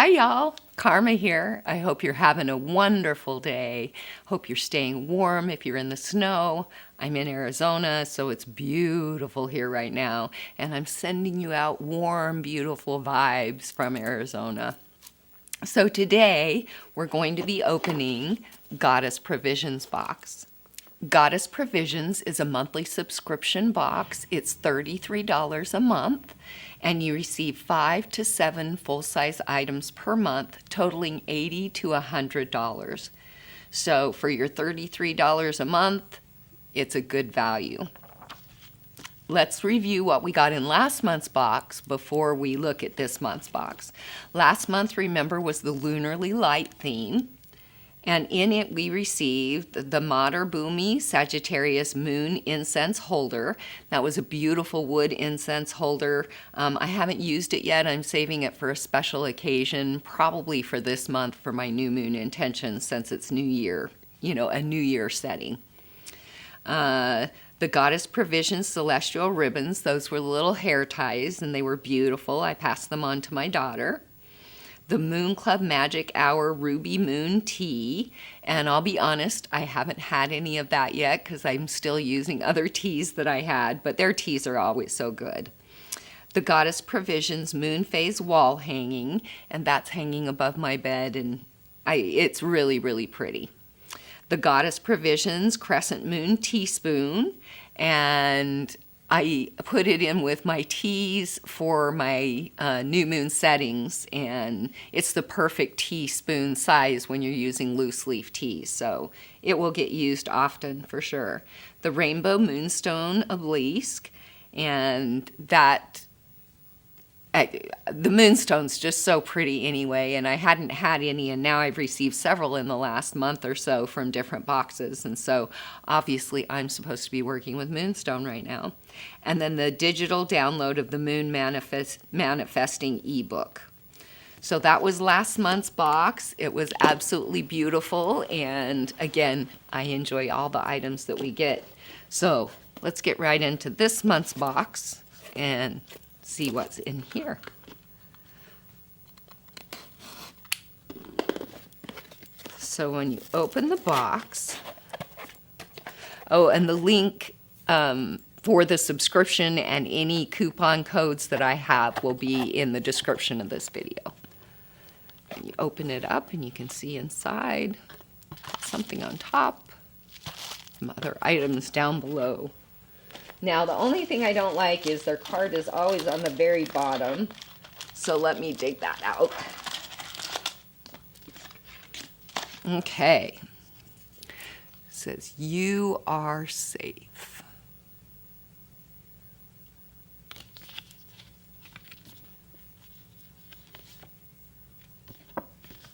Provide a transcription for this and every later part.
Hi, y'all. Karma here. I hope you're having a wonderful day. Hope you're staying warm if you're in the snow. I'm in Arizona, so it's beautiful here right now, and I'm sending you out warm, beautiful vibes from Arizona. So today, we're going to be opening Goddess Provisions box. Goddess Provisions is a monthly subscription box. It's $33 a month, and you receive 5 to 7 full-size items per month, totaling $80 to $100. So for your $33 a month, it's a good value. Let's review what we got in last month's box before we look at this month's box. Last month, remember, was the Lunarly Light theme. And in it, we received the Mater Bhumi Sagittarius Moon Incense Holder. That was a beautiful wood incense holder. I haven't used it yet. I'm saving it for a special occasion, probably for this month for my new moon intention, since it's New Year, a New Year setting. The Goddess Provisions Celestial Ribbons, those were little hair ties, and they were beautiful. I passed them on to my daughter. The Moon Club Magic Hour Ruby Moon Tea, and I'll be honest, I haven't had any of that yet because I'm still using other teas that I had, but their teas are always so good. The Goddess Provisions Moon Phase Wall Hanging, and that's hanging above my bed, and it's really, really pretty. The Goddess Provisions Crescent Moon Teaspoon, and I put it in with my teas for my new moon settings, and it's the perfect teaspoon size when you're using loose leaf teas, so it will get used often for sure. The Rainbow Moonstone Obelisk, and the moonstone's just so pretty anyway, and I hadn't had any, and now I've received several in the last month or so from different boxes, and so obviously I'm supposed to be working with moonstone right now. And then the digital download of the Moon Manifesting ebook. So that was last month's box. It was absolutely beautiful, and again, I enjoy all the items that we get. So let's get right into this month's box and see what's in here. So when you open the box, and the link for the subscription and any coupon codes that I have will be in the description of this video. And you open it up and you can see inside something on top, some other items down below. Now, the only thing I don't like is their card is always on the very bottom. So let me dig that out. Okay. It says, "You are safe."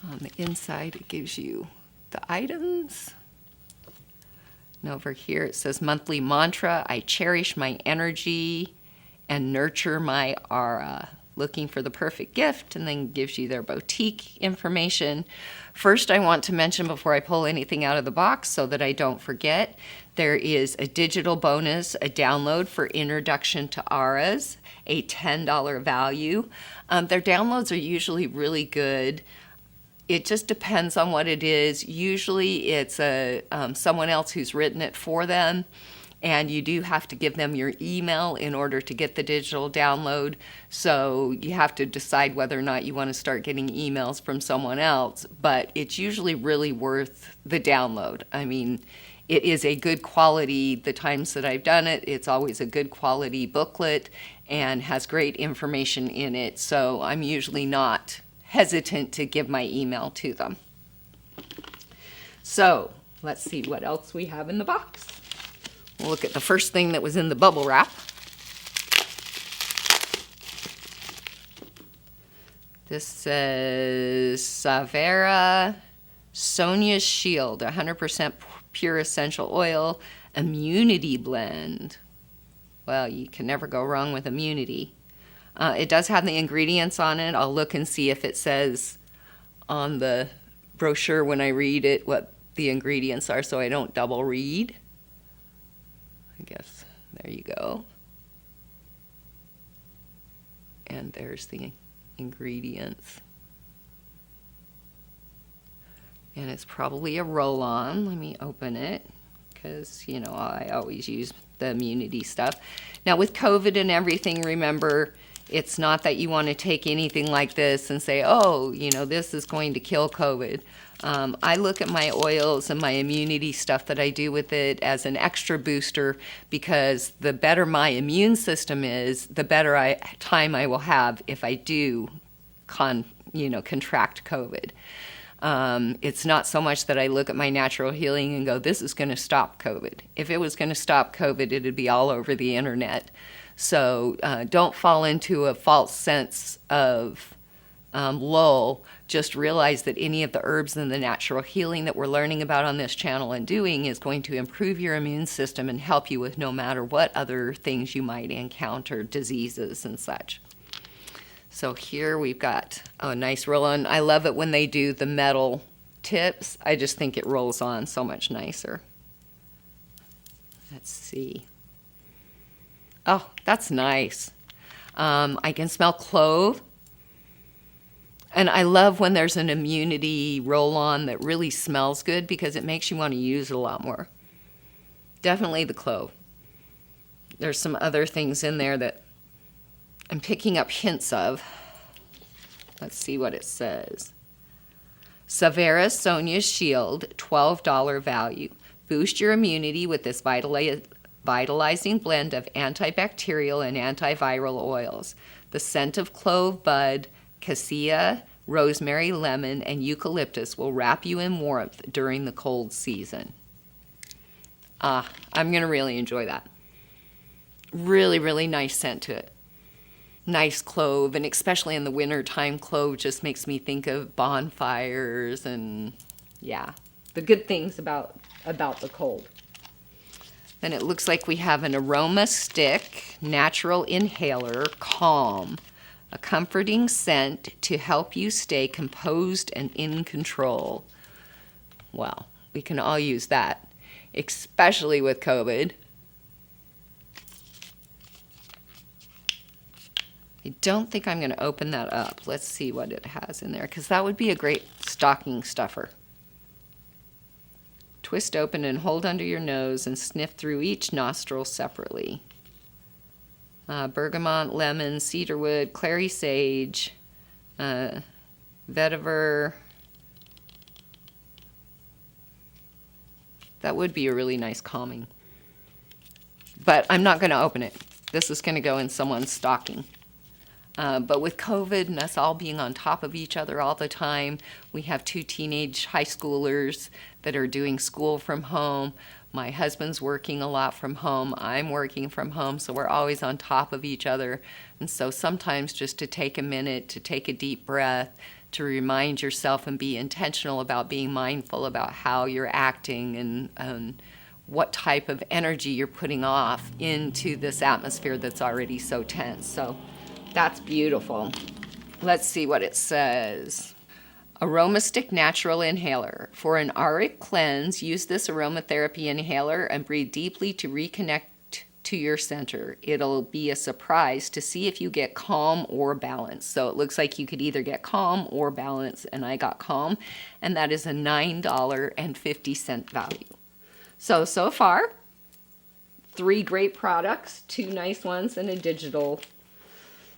On the inside, it gives you the items. And over here it says monthly mantra, "I cherish my energy and nurture my aura." Looking for the perfect gift, and then gives you their boutique information. First, I want to mention before I pull anything out of the box so that I don't forget, there is a digital bonus, a download for Introduction to Auras, a $10 value. Their downloads are usually really good. It just depends on what it is. Usually it's someone else who's written it for them, and you do have to give them your email in order to get the digital download. So you have to decide whether or not you want to start getting emails from someone else, but it's usually really worth the download. I mean, it is a good quality. The times that I've done it, it's always a good quality booklet and has great information in it. So I'm usually not hesitant to give my email to them. So let's see what else we have in the box. We'll look at the first thing that was in the bubble wrap. This says Savhera Sonia's Shield, 100% pure essential oil, immunity blend. Well, you can never go wrong with immunity. It does have the ingredients on it. I'll look and see if it says on the brochure when I read it what the ingredients are so I don't double read. I guess there you go. And there's the ingredients. And it's probably a roll-on. Let me open it because, you know, I always use the immunity stuff. Now with COVID and everything, remember, it's not that you want to take anything like this and say, oh, you know, this is going to kill COVID. I look at my oils and my immunity stuff that I do with it as an extra booster, because the better my immune system is, the better time I will have if I do contract COVID. It's not so much that I look at my natural healing and go, this is going to stop COVID. If it was going to stop COVID, it'd be all over the internet. So don't fall into a false sense of lull. Just realize that any of the herbs and the natural healing that we're learning about on this channel and doing is going to improve your immune system and help you with no matter what other things you might encounter, diseases and such. So here we've got a nice roll-on. I love it when they do the metal tips. I just think it rolls on so much nicer. Let's see. Oh, that's nice. I can smell clove. And I love when there's an immunity roll-on that really smells good, because it makes you want to use it a lot more. Definitely the clove. There's some other things in there that I'm picking up hints of. Let's see what it says. Savhera Sonia's Shield, $12 value. Boost your immunity with this vitalizing blend of antibacterial and antiviral oils. The scent of clove bud, cassia, rosemary, lemon, and eucalyptus will wrap you in warmth during the cold season. I'm going to really enjoy that. Really, really nice scent to it. Nice clove, and especially in the winter time, clove just makes me think of bonfires and, yeah, the good things about the cold. Then it looks like we have an Aromastick natural inhaler, Calm, a comforting scent to help you stay composed and in control. Well, we can all use that, especially with COVID. I don't think I'm going to open that up. Let's see what it has in there, because that would be a great stocking stuffer. Twist open and hold under your nose and sniff through each nostril separately. Bergamot, lemon, cedarwood, clary sage, vetiver. That would be a really nice calming. But I'm not going to open it. This is going to go in someone's stocking. But with COVID and us all being on top of each other all the time, we have 2 teenage high schoolers that are doing school from home. My husband's working a lot from home. I'm working from home, so we're always on top of each other. And so sometimes just to take a minute, to take a deep breath, to remind yourself and be intentional about being mindful about how you're acting and what type of energy you're putting off into this atmosphere that's already so tense. So that's beautiful. Let's see what it says. Aromastick Natural Inhaler. For an auric cleanse, use this aromatherapy inhaler and breathe deeply to reconnect to your center. It'll be a surprise to see if you get calm or balance. So it looks like you could either get calm or balance, and I got calm, and that is a $9.50 value. So far, 3 great products, 2 nice ones, and a digital.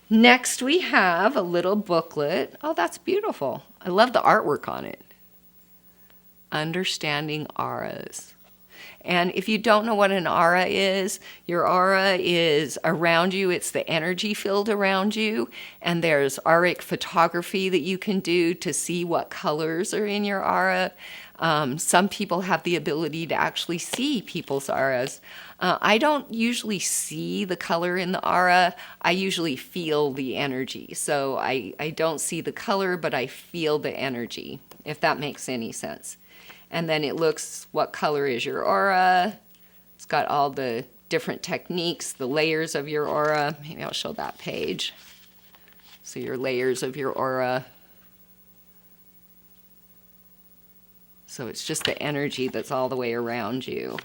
Next, we have a little booklet. Oh, that's beautiful. I love the artwork on it. Understanding auras. And if you don't know what an aura is, your aura is around you. It's the energy field around you. And there's auric photography that you can do to see what colors are in your aura. Some people have the ability to actually see people's auras. I don't usually see the color in the aura. I usually feel the energy. So I don't see the color, but I feel the energy, if that makes any sense. And then it looks, what color is your aura? It's got all the different techniques, the layers of your aura. Maybe I'll show that page. So your layers of your aura. So it's just the energy that's all the way around you.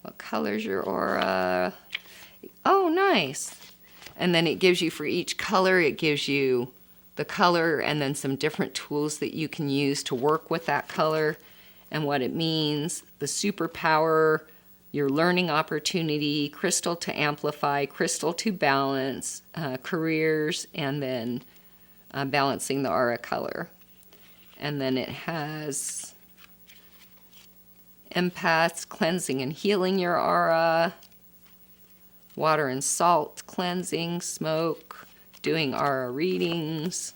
What color's your aura? Oh, nice. And then it gives you, for each color, it gives you the color and then some different tools that you can use to work with that color and what it means, the superpower, your learning opportunity, crystal to amplify, crystal to balance, careers, and then balancing the aura color. And then it has empaths, cleansing and healing your aura, water and salt cleansing, smoke, doing aura readings.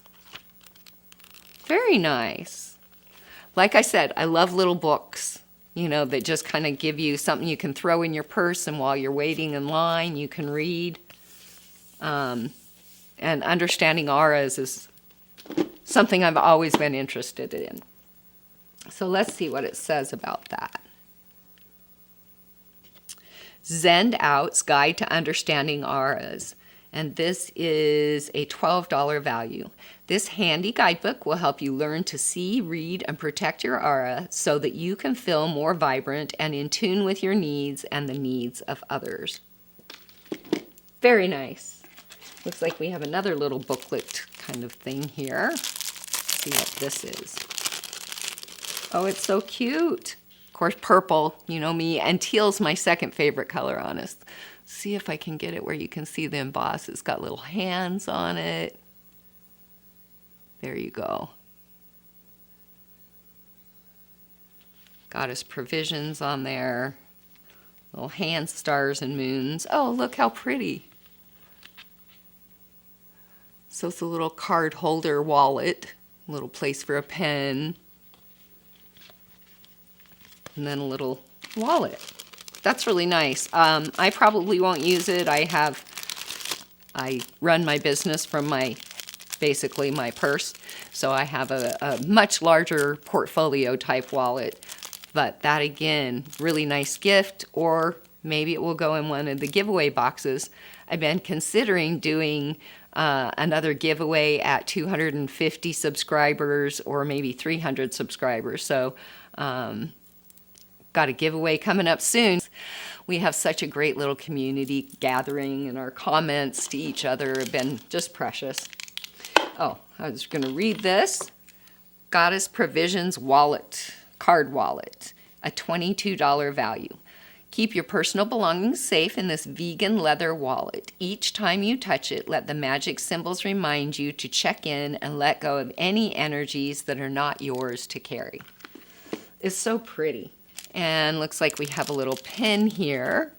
Very nice. Like I said, I love little books, you know, that just kind of give you something you can throw in your purse, and while you're waiting in line, you can read. And understanding auras is something I've always been interested in. So let's see what it says about that. Zenned Out's Guide to Understanding Auras. And this is a $12 value. This handy guidebook will help you learn to see, read, and protect your aura so that you can feel more vibrant and in tune with your needs and the needs of others. Very nice. Looks like we have another little booklet kind of thing here. Let's see what this is. Oh, it's so cute. Of course, purple, you know me, and teal's my second favorite color, honest. See if I can get it where you can see the emboss. It's got little hands on it. There you go. Goddess provisions on there. Little hands, stars, and moons. Oh, look how pretty. So it's a little card holder wallet. A little place for a pen. And then a little wallet. That's really nice. I probably won't use it. I run my business from basically my purse. So I have a much larger portfolio type wallet. But that again, really nice gift, or maybe it will go in one of the giveaway boxes. I've been considering doing another giveaway at 250 subscribers or maybe 300 subscribers. So got a giveaway coming up soon. We have such a great little community gathering, and our comments to each other have been just precious. Oh, I was going to read this. Goddess Provisions Wallet, card wallet, a $22 value. Keep your personal belongings safe in this vegan leather wallet. Each time you touch it, let the magic symbols remind you to check in and let go of any energies that are not yours to carry. It's so pretty. And looks like we have a little pin here.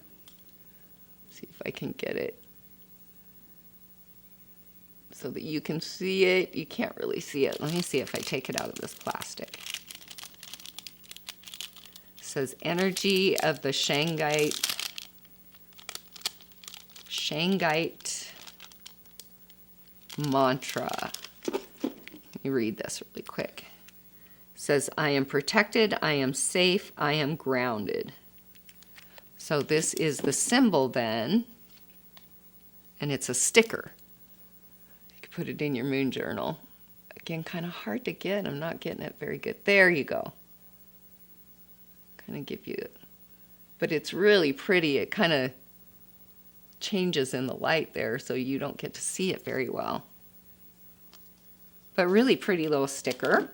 Let's see if I can get it so that you can see it. You can't really see it. Let me see if I take it out of this plastic. It says Energy of the Shungite Mantra. Let me read this really quick. Says, I am protected, I am safe, I am grounded. So this is the symbol then, and it's a sticker. You can put it in your moon journal. Again, kind of hard to get. I'm not getting it very good. There you go. Kind of give you it. But it's really pretty. It kind of changes in the light there, so you don't get to see it very well. But really pretty little sticker.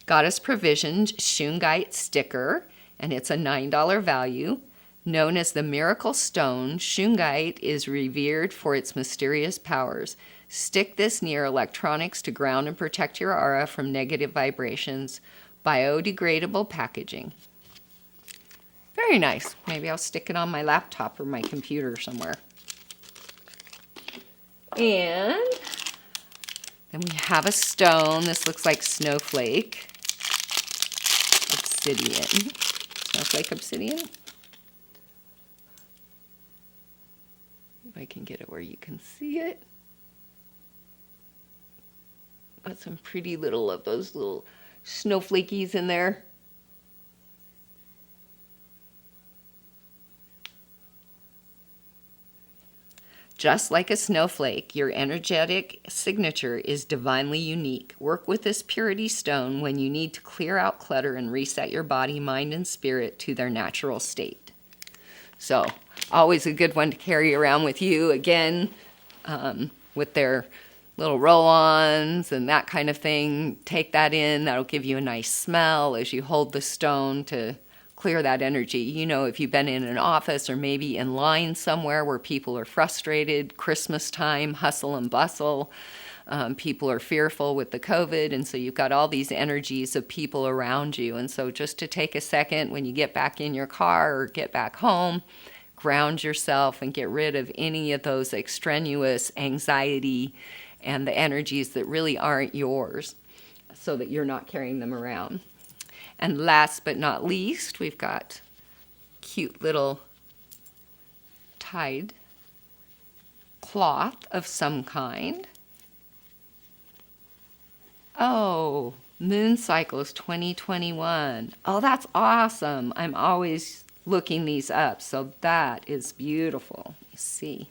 Goddess Provisions Shungite sticker, and it's a $9 value. Known as the Miracle Stone, Shungite is revered for its mysterious powers. Stick this near electronics to ground and protect your aura from negative vibrations. Biodegradable packaging. Very nice. Maybe I'll stick it on my laptop or my computer somewhere. And then we have a stone. This looks like Snowflake. Obsidian. Snowflake obsidian. If I can get it where you can see it. Got some pretty little of those little snowflakies in there. Just like a snowflake, your energetic signature is divinely unique. Work with this purity stone when you need to clear out clutter and reset your body, mind, and spirit to their natural state. So, always a good one to carry around with you. Again, with their little roll-ons and that kind of thing. Take that in. That'll give you a nice smell as you hold the stone to clear that energy. You know, if you've been in an office or maybe in line somewhere where people are frustrated, Christmas time, hustle and bustle, people are fearful with the COVID, and so you've got all these energies of people around you. And so just to take a second when you get back in your car or get back home, ground yourself and get rid of any of those extraneous anxiety and the energies that really aren't yours, so that you're not carrying them around. And last but not least, we've got cute little tied cloth of some kind. Oh, Moon Cycles 2021. Oh, that's awesome. I'm always looking these up, so that is beautiful. Let me see.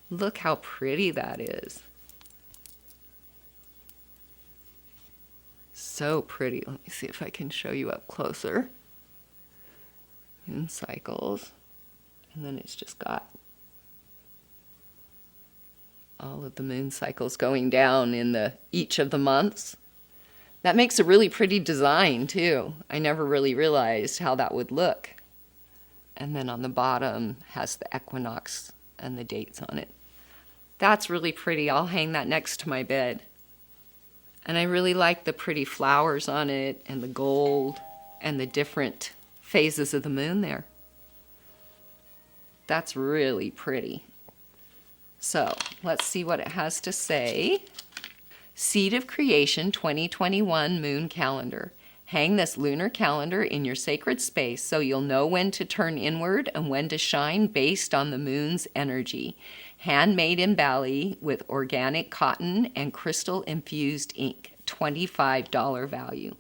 Look how pretty that is. So pretty. Let me see if I can show you up closer. Moon cycles. And then it's just got all of the moon cycles going down in each of the months. That makes a really pretty design too. I never really realized how that would look. And then on the bottom has the equinox and the dates on it. That's really pretty. I'll hang that next to my bed. And I really like the pretty flowers on it and the gold and the different phases of the moon there. That's really pretty. So let's see what it has to say. Seed of Creation 2021 Moon Calendar. Hang this lunar calendar in your sacred space so you'll know when to turn inward and when to shine based on the moon's energy. Handmade in Bali with organic cotton and crystal-infused ink. $25 value.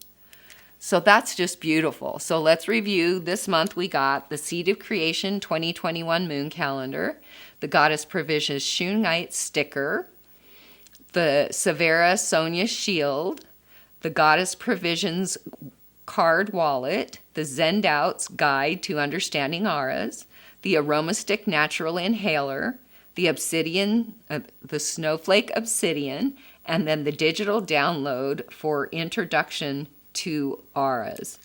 So that's just beautiful. So let's review. This month we got the Seed of Creation 2021 Moon Calendar, the Goddess Provisions Shungite sticker, the Savhera Sonia shield, the Goddess Provisions card wallet, the Zenned Out's Guide to Understanding Auras, the Aromastick Natural Inhaler, the Obsidian, the Snowflake Obsidian, and then the digital download for Introduction to Auras.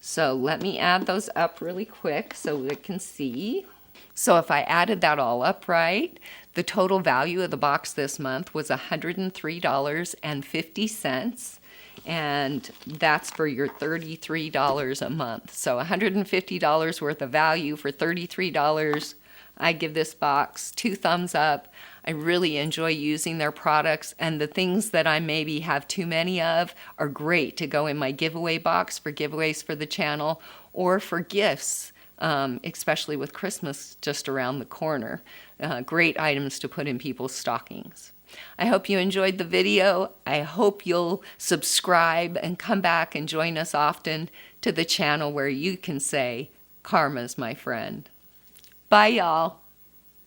So let me add those up really quick so we can see. So if I added that all up right, the total value of the box this month was $103.50. And that's for your $33 a month. So $150 worth of value for $33. I give this box 2 thumbs up. I really enjoy using their products, and the things that I maybe have too many of are great to go in my giveaway box for giveaways for the channel or for gifts, especially with Christmas just around the corner. Great items to put in people's stockings. I hope you enjoyed the video. I hope you'll subscribe and come back and join us often to the channel where you can say, Karma's my friend. Bye, y'all.